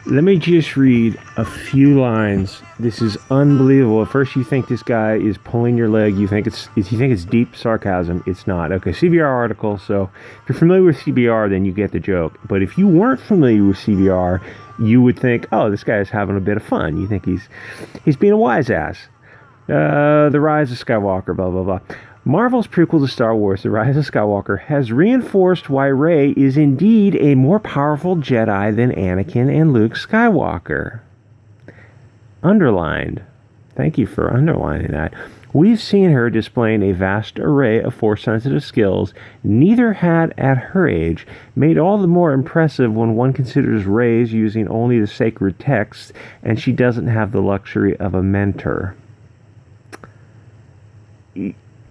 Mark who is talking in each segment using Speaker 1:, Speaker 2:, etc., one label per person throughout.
Speaker 1: Let me just read a few lines. This is unbelievable. At first, you think this guy is pulling your leg. You think it's deep sarcasm. It's not. Okay, CBR article. So, if you're familiar with CBR, then you get the joke. But if you weren't familiar with CBR, you would think, oh, this guy is having a bit of fun. You think he's being a wise ass. The Rise of Skywalker. Blah blah blah. Marvel's prequel to Star Wars, The Rise of Skywalker, has reinforced why Rey is indeed a more powerful Jedi than Anakin and Luke Skywalker. Underlined. Thank you for underlining that. We've seen her displaying a vast array of Force-sensitive skills neither had at her age, made all the more impressive when one considers Rey's using only the sacred texts and she doesn't have the luxury of a mentor.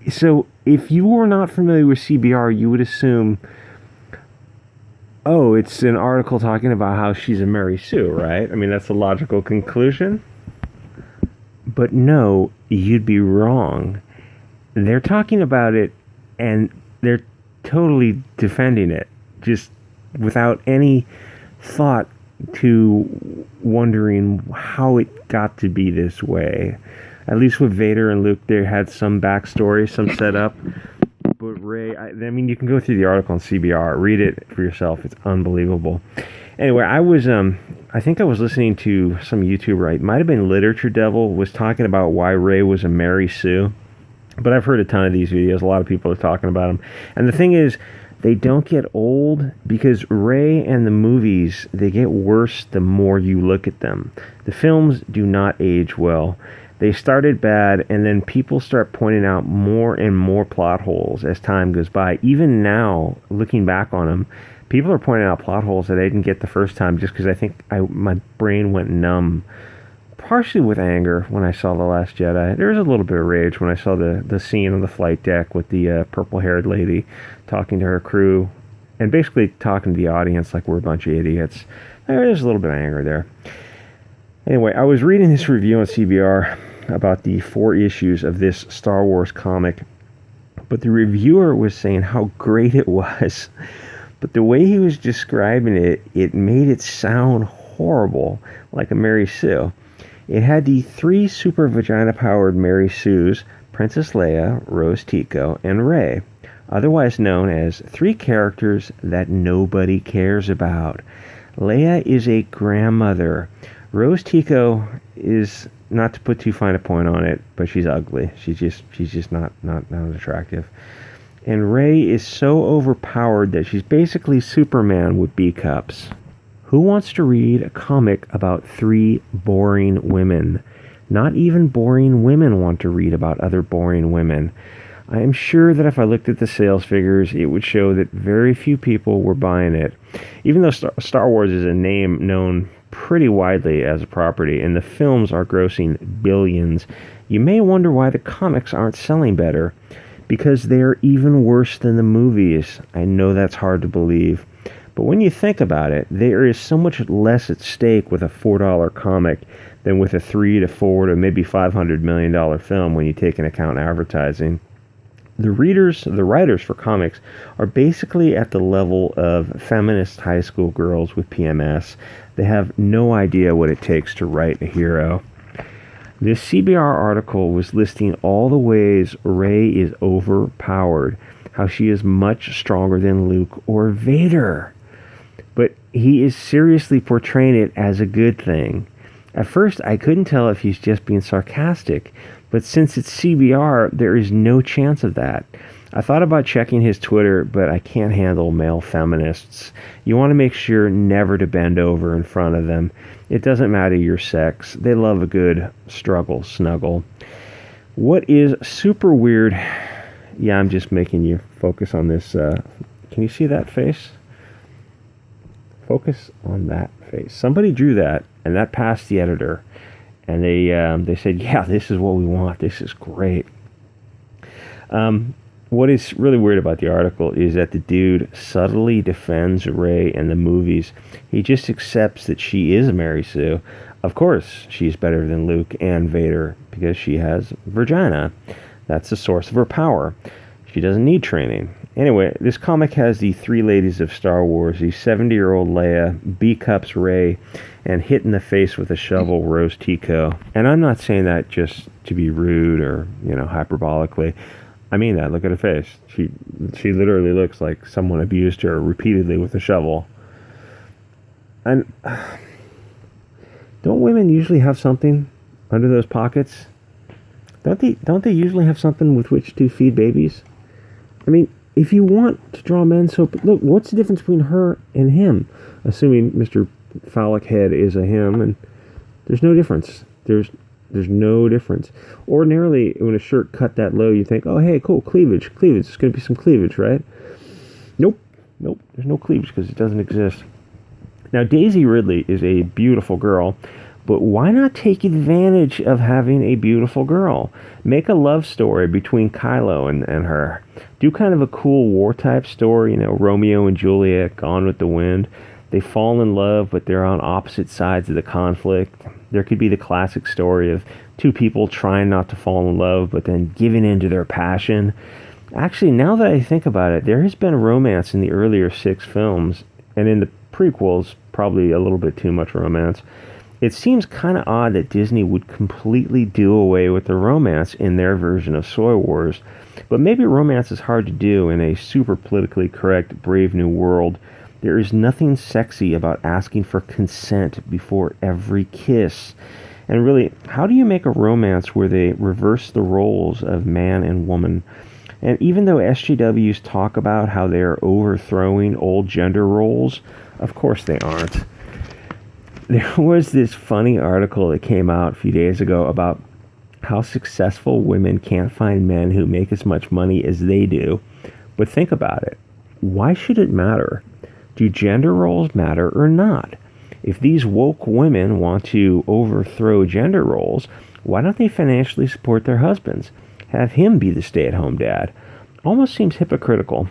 Speaker 1: So, if you were not familiar with CBR, you would assume, oh, it's an article talking about how she's a Mary Sue, right? I mean, that's a logical conclusion. But no, you'd be wrong. They're talking about it, and they're totally defending it, just without any thought to wondering how it got to be this way. At least with Vader and Luke, they had some backstory, some setup. But Rey, I mean, you can go through the article on CBR, read it for yourself. It's unbelievable. Anyway, I think I was listening to some YouTuber, it might have been Literature Devil, was talking about why Rey was a Mary Sue. But I've heard a ton of these videos. A lot of people are talking about them. And the thing is, they don't get old because Rey and the movies, they get worse the more you look at them. The films do not age well. They started bad, and then people start pointing out more and more plot holes as time goes by. Even now, looking back on them, people are pointing out plot holes that I didn't get the first time just because I think my brain went numb. Partially with anger when I saw The Last Jedi. There was a little bit of rage when I saw the scene on the flight deck with the purple-haired lady talking to her crew and basically talking to the audience like we're a bunch of idiots. There's a little bit of anger there. Anyway, I was reading this review on CBR about the 4 issues of this Star Wars comic, but the reviewer was saying how great it was. But the way he was describing it, it made it sound horrible, like a Mary Sue. It had the 3 super vagina-powered Mary Sues, Princess Leia, Rose Tico, and Rey, otherwise known as 3 characters that nobody cares about. Leia is a grandmother. Rose Tico is, not to put too fine a point on it, but she's ugly. She's just not attractive. And Rey is so overpowered that she's basically Superman with B cups. Who wants to read a comic about 3 boring women? Not even boring women want to read about other boring women. I am sure that if I looked at the sales figures, it would show that very few people were buying it. Even though Star Wars is a name known pretty widely as a property, and the films are grossing billions, you may wonder why the comics aren't selling better. Because they are even worse than the movies. I know that's hard to believe. But when you think about it, there is so much less at stake with a $4 comic than with a $3 to $4 to maybe $500 million film when you take into account advertising. The writers for comics are basically at the level of feminist high school girls with PMS. They have no idea what it takes to write a hero. This CBR article was listing all the ways Rey is overpowered, how she is much stronger than Luke or Vader. But he is seriously portraying it as a good thing. At first, I couldn't tell if he's just being sarcastic, but since it's CBR, there is no chance of that. I thought about checking his Twitter, but I can't handle male feminists. You want to make sure never to bend over in front of them. It doesn't matter your sex. They love a good struggle, snuggle. What is super weird... Yeah, I'm just making you focus on this. Can you see that face? Focus on that face. Somebody drew that, and that passed the editor. And they said, yeah, this is what we want. This is great. What is really weird about the article is that the dude subtly defends Rey and the movies. He just accepts that she is a Mary Sue. Of course, she's better than Luke and Vader because she has Virginia. That's the source of her power. She doesn't need training. Anyway, this comic has the three ladies of Star Wars, the 70-year-old Leia, B-Cups Rey, and hit in the face with a shovel Rose Tico. And I'm not saying that just to be rude or, hyperbolically. I mean that. Look at her face. She literally looks like someone abused her repeatedly with a shovel. And don't women usually have something under those pockets? Don't they usually have something with which to feed babies? I mean, if you want to draw men, so look, what's the difference between her and him? Assuming Mr. Phallic Head is a him, and there's no difference. There's no difference. Ordinarily, when a shirt cut that low, you think, oh, hey, cool, cleavage. There's going to be some cleavage, right? Nope. There's no cleavage because it doesn't exist. Now, Daisy Ridley is a beautiful girl, but why not take advantage of having a beautiful girl? Make a love story between Kylo and her. Do kind of a cool war-type story, Romeo and Juliet, Gone with the Wind. They fall in love, but they're on opposite sides of the conflict. There could be the classic story of two people trying not to fall in love, but then giving in to their passion. Actually, now that I think about it, there has been romance in the earlier 6 films, and in the prequels, probably a little bit too much romance. It seems kind of odd that Disney would completely do away with the romance in their version of Soy Wars, but maybe romance is hard to do in a super politically correct Brave New World. There is nothing sexy about asking for consent before every kiss. And really, how do you make a romance where they reverse the roles of man and woman? And even though SJWs talk about how they are overthrowing old gender roles, of course they aren't. There was this funny article that came out a few days ago about how successful women can't find men who make as much money as they do. But think about it. Why should it matter? Do gender roles matter or not? If these woke women want to overthrow gender roles, why don't they financially support their husbands? Have him be the stay-at-home dad? Almost seems hypocritical.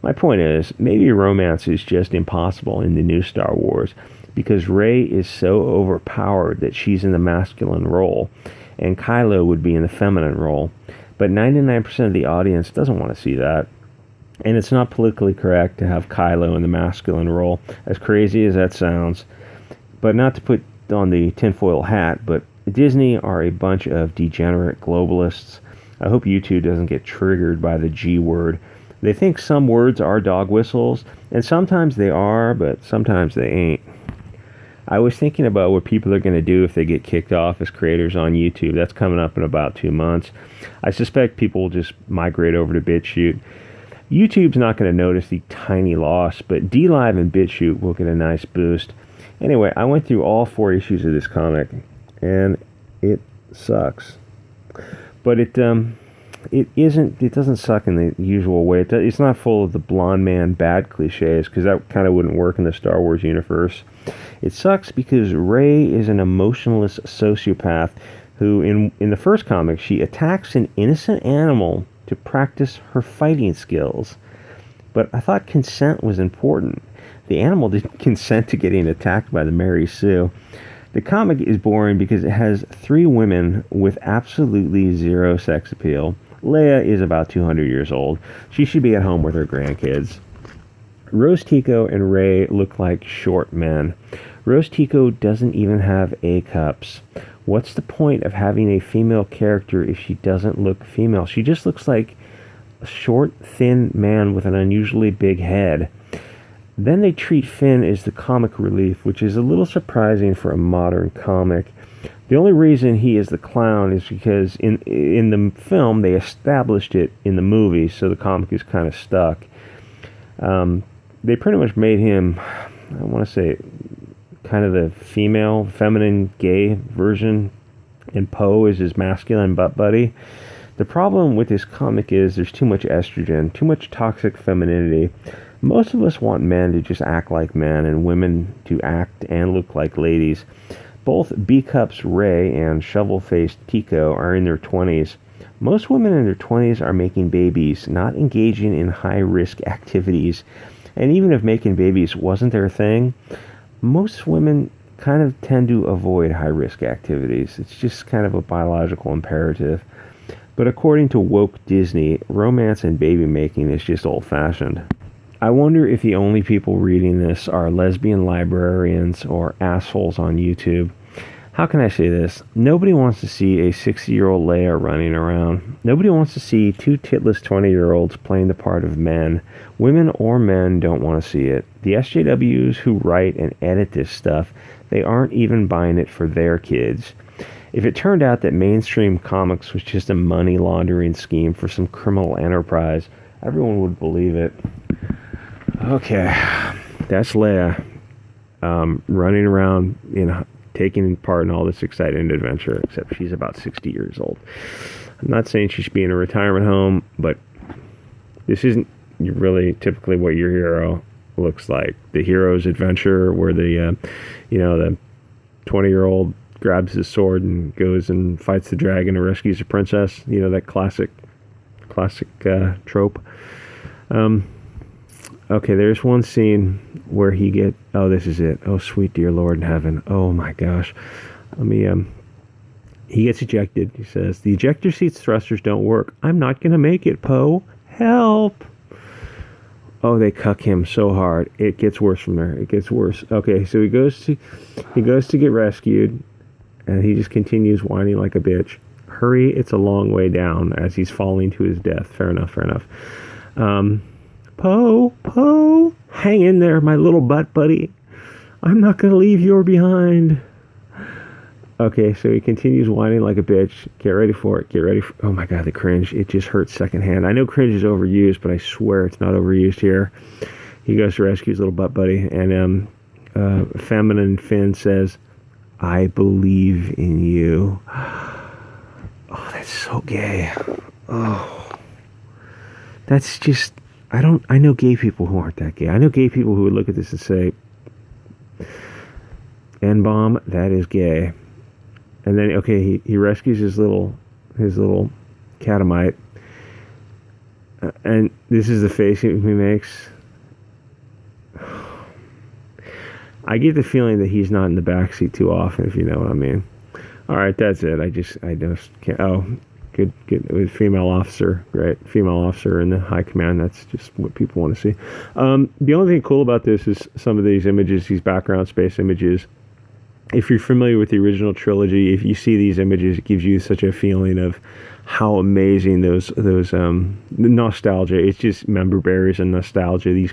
Speaker 1: My point is, maybe romance is just impossible in the new Star Wars, because Rey is so overpowered that she's in the masculine role, and Kylo would be in the feminine role. But 99% of the audience doesn't want to see that. And it's not politically correct to have Kylo in the masculine role, as crazy as that sounds. But not to put on the tinfoil hat, but Disney are a bunch of degenerate globalists. I hope YouTube doesn't get triggered by the G word. They think some words are dog whistles, and sometimes they are, but sometimes they ain't. I was thinking about what people are going to do if they get kicked off as creators on YouTube. That's coming up in about 2 months. I suspect people will just migrate over to BitChute. YouTube's not going to notice the tiny loss, but DLive and BitChute will get a nice boost. Anyway, I went through all 4 issues of this comic, and it sucks. But it doesn't suck in the usual way. It's not full of the blonde man bad cliches, because that kind of wouldn't work in the Star Wars universe. It sucks because Rey is an emotionless sociopath who, in the first comic, she attacks an innocent animal to practice her fighting skills. But I thought consent was important. The animal didn't consent to getting attacked by the Mary Sue. The comic is boring because it has 3 women with absolutely zero sex appeal. Leia is about 200 years old. She should be at home with her grandkids. Rose Tico and Rey look like short men. Rose Tico doesn't even have A-cups. What's the point of having a female character if she doesn't look female? She just looks like a short, thin man with an unusually big head. Then they treat Finn as the comic relief, which is a little surprising for a modern comic. The only reason he is the clown is because in the film they established it in the movie, so the comic is kind of stuck. They pretty much made him, I want to say, kind of the feminine, gay version, and Poe is his masculine butt buddy. The problem with this comic is there's too much estrogen, too much toxic femininity. Most of us want men to just act like men and women to act and look like ladies. Both B-Cups Rey and Shovel-Faced Tico are in their 20s. Most women in their 20s are making babies, not engaging in high-risk activities. And even if making babies wasn't their thing, most women kind of tend to avoid high-risk activities. It's just kind of a biological imperative. But according to woke Disney, romance and baby making is just old-fashioned. I wonder if the only people reading this are lesbian librarians or assholes on YouTube. How can I say this? Nobody wants to see a 60-year-old Leia running around. Nobody wants to see two titless 20-year-olds playing the part of men. Women or men don't want to see it. The SJWs who write and edit this stuff, they aren't even buying it for their kids. If it turned out that mainstream comics was just a money laundering scheme for some criminal enterprise, everyone would believe it. Okay, that's Leia running around, taking part in all this exciting adventure, except she's about 60 years old. I'm not saying she should be in a retirement home, but this isn't really typically what your hero looks like. The hero's adventure where the 20-year-old grabs his sword and goes and fights the dragon and rescues the princess. That classic trope. Okay, there's one scene where this is it. Oh, sweet dear Lord in heaven. Oh my gosh. He gets ejected. He says, "The ejector seat's thrusters don't work. I'm not going to make it, Poe. Help." Oh, they cuck him so hard. It gets worse from there. It gets worse. Okay, so he goes to get rescued, and he just continues whining like a bitch. Hurry, it's a long way down, as he's falling to his death. Fair enough. Poe, hang in there, my little butt buddy. I'm not going to leave you behind. Okay, so he continues whining like a bitch. Get ready for it. Oh my God, the cringe. It just hurts secondhand. I know cringe is overused, but I swear it's not overused here. He goes to rescue his little butt buddy, and feminine Finn says, "I believe in you." Oh, that's so gay. Oh, that's just... I know gay people who aren't that gay. I know gay people who would look at this and say, N-bomb, that is gay. And then, okay, he rescues his little catamite. And this is the face he makes. I get the feeling that he's not in the backseat too often, if you know what I mean. All right, that's it. I just can't. Oh, good. It was female officer. Great. Female officer in the high command. That's just what people want to see. The only thing cool about this is some of these images, these background space images. If you're familiar with the original trilogy, if you see these images, it gives you such a feeling of how amazing those nostalgia. It's just member berries and nostalgia. This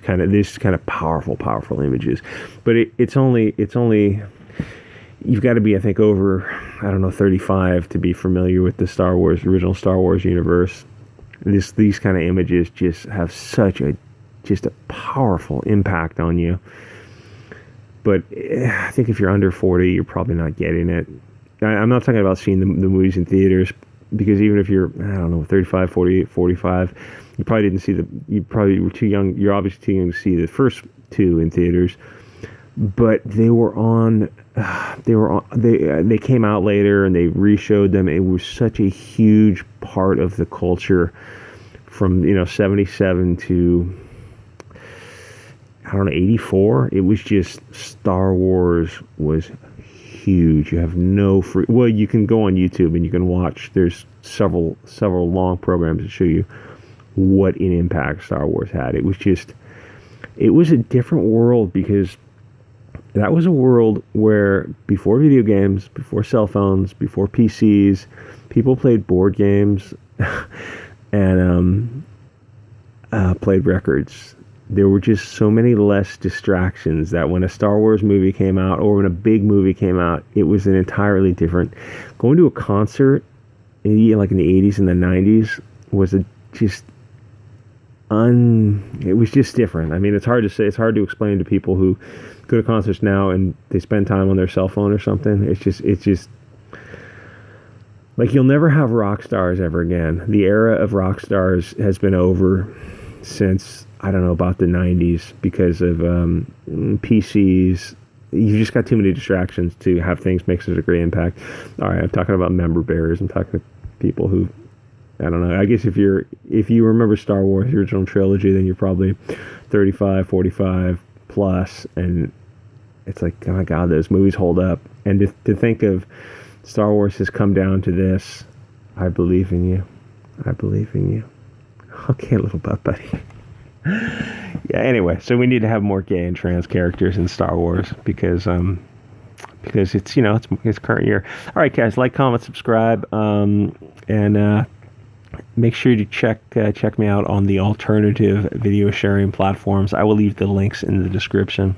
Speaker 1: kind of powerful images. But it's only you've got to be, I think, over 35 to be familiar with the original Star Wars universe. These kind of images just have such a powerful impact on you. But I think if you're under 40, you're probably not getting it. I'm not talking about seeing the movies in theaters, because even if you're, 35, 48, 45, you probably were too young. You're obviously too young to see the first two in theaters. But they came out later and they re-showed them. It was such a huge part of the culture from, 77 to... 84. It was just, Star Wars was huge. You have you can go on YouTube and you can watch. There's several long programs that show you what an impact Star Wars had. It was a different world, because that was a world where before video games, before cell phones, before PCs, people played board games and played records. There were just so many less distractions that when a Star Wars movie came out, or when a big movie came out, it was an entirely different... Going to a concert, like in the 80s and the 90s, was it was just different. I mean, it's hard to say. It's hard to explain to people who go to concerts now and they spend time on their cell phone or something. It's just like, you'll never have rock stars ever again. The era of rock stars has been over since... about the 90s, because of PCs. You just got too many distractions to have things make such a great impact. All right, I'm talking about member bearers. I'm talking to people who, I guess if you remember Star Wars, the original trilogy, then you're probably 35, 45 plus, and it's like, oh my God, those movies hold up. And to think of Star Wars has come down to this, I believe in you. I believe in you. Okay, little butt buddy. Yeah, anyway, so we need to have more gay and trans characters in Star Wars because it's, it's current year. All right, guys, like, comment, subscribe, and make sure to check me out on the alternative video sharing platforms. I will leave the links in the description.